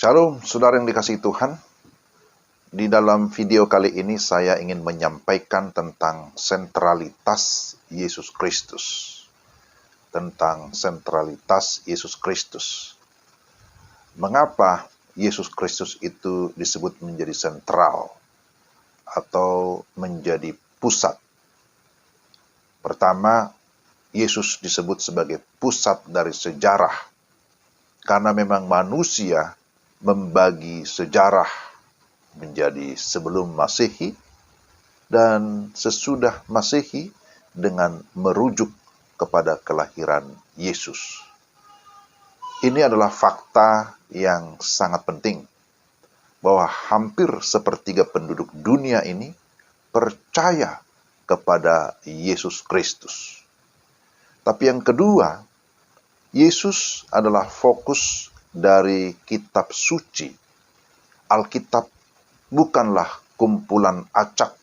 Shalom, saudara yang dikasihi Tuhan. Di dalam video kali ini saya ingin menyampaikan tentang sentralitas Yesus Kristus. Tentang sentralitas Yesus Kristus. Mengapa Yesus Kristus itu disebut menjadi sentral atau menjadi pusat? Pertama, Yesus disebut sebagai pusat dari sejarah karena memang manusia membagi sejarah menjadi sebelum Masehi dan sesudah Masehi dengan merujuk kepada kelahiran Yesus. Ini adalah fakta yang sangat penting bahwa hampir sepertiga penduduk dunia ini percaya kepada Yesus Kristus. Tapi yang kedua, Yesus adalah fokus dari kitab suci. Alkitab bukanlah kumpulan acak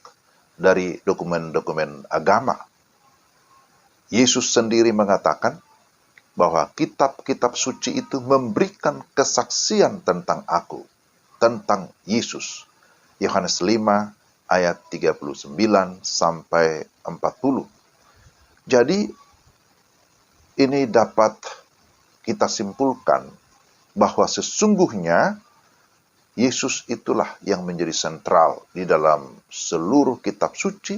dari dokumen-dokumen agama. Yesus sendiri mengatakan bahwa kitab-kitab suci itu memberikan kesaksian tentang aku, tentang Yesus. Yohanes 5 ayat 39 sampai 40. Jadi ini dapat kita simpulkan bahwa sesungguhnya Yesus itulah yang menjadi sentral di dalam seluruh kitab suci,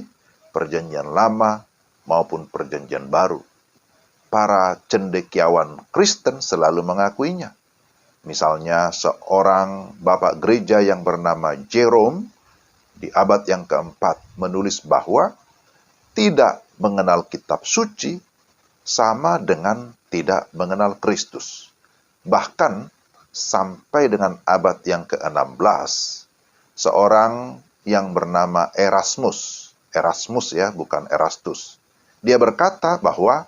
perjanjian lama maupun perjanjian baru. Para cendekiawan Kristen selalu mengakuinya. Misalnya seorang bapak gereja yang bernama Jerome di abad yang keempat menulis bahwa tidak mengenal kitab suci sama dengan tidak mengenal Kristus. Bahkan sampai dengan abad yang ke-16, seorang yang bernama Erasmus ya, bukan Erastus, dia berkata bahwa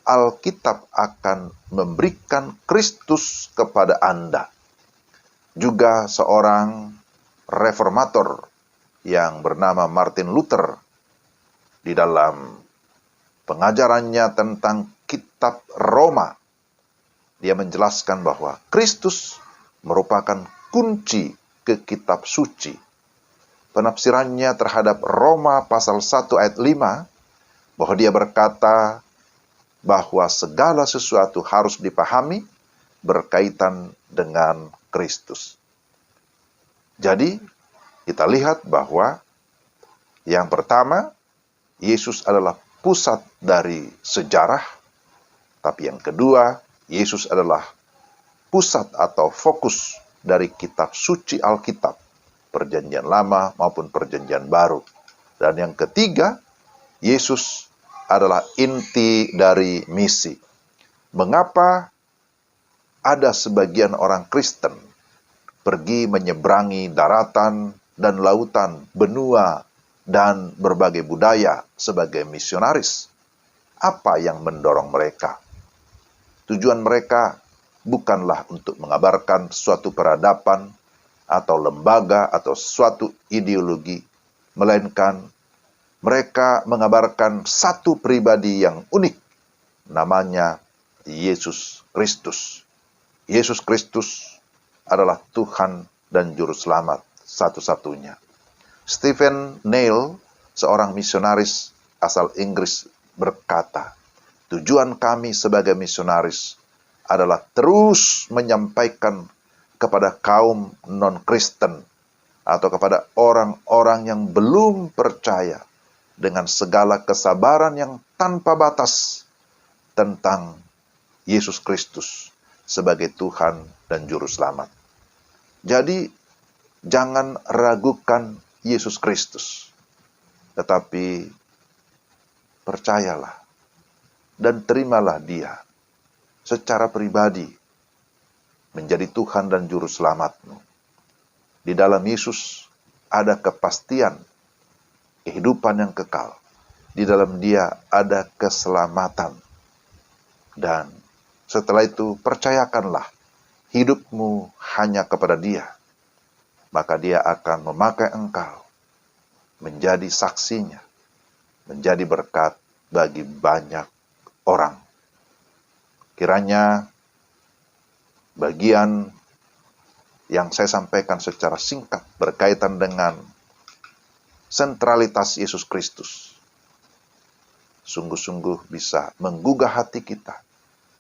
Alkitab akan memberikan Kristus kepada Anda. Juga seorang reformator yang bernama Martin Luther, di dalam pengajarannya tentang kitab Roma, dia menjelaskan bahwa Kristus merupakan kunci ke kitab suci. Penafsirannya terhadap Roma pasal 1 ayat 5, bahwa dia berkata bahwa segala sesuatu harus dipahami berkaitan dengan Kristus. Jadi, kita lihat bahwa yang pertama, Yesus adalah pusat dari sejarah, tapi yang kedua, Yesus adalah pusat atau fokus dari kitab suci Alkitab, perjanjian lama maupun perjanjian baru. Dan yang ketiga, Yesus adalah inti dari misi. Mengapa ada sebagian orang Kristen pergi menyeberangi daratan dan lautan, benua, dan berbagai budaya sebagai misionaris? Apa yang mendorong mereka? Tujuan mereka bukanlah untuk mengabarkan suatu peradaban atau lembaga atau suatu ideologi, melainkan mereka mengabarkan satu pribadi yang unik, namanya Yesus Kristus. Yesus Kristus adalah Tuhan dan Juru Selamat satu-satunya. Stephen Neil, seorang misionaris asal Inggris, berkata, tujuan kami sebagai misionaris adalah terus menyampaikan kepada kaum non-Kristen atau kepada orang-orang yang belum percaya dengan segala kesabaran yang tanpa batas tentang Yesus Kristus sebagai Tuhan dan Juru Selamat. Jadi, jangan ragukan Yesus Kristus, tetapi percayalah dan terimalah Dia secara pribadi menjadi Tuhan dan Juru Selamatmu. Di dalam Yesus ada kepastian kehidupan yang kekal. Di dalam Dia ada keselamatan. Dan setelah itu percayakanlah hidupmu hanya kepada Dia. Maka Dia akan memakai engkau menjadi saksinya, menjadi berkat bagi banyak orang. Kiranya bagian yang saya sampaikan secara singkat berkaitan dengan sentralitas Yesus Kristus sungguh-sungguh bisa menggugah hati kita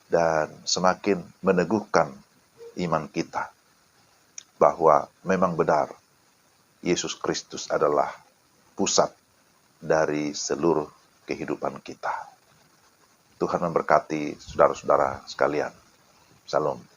dan semakin meneguhkan iman kita bahwa memang benar Yesus Kristus adalah pusat dari seluruh kehidupan kita. Tuhan memberkati saudara-saudara sekalian. Shalom.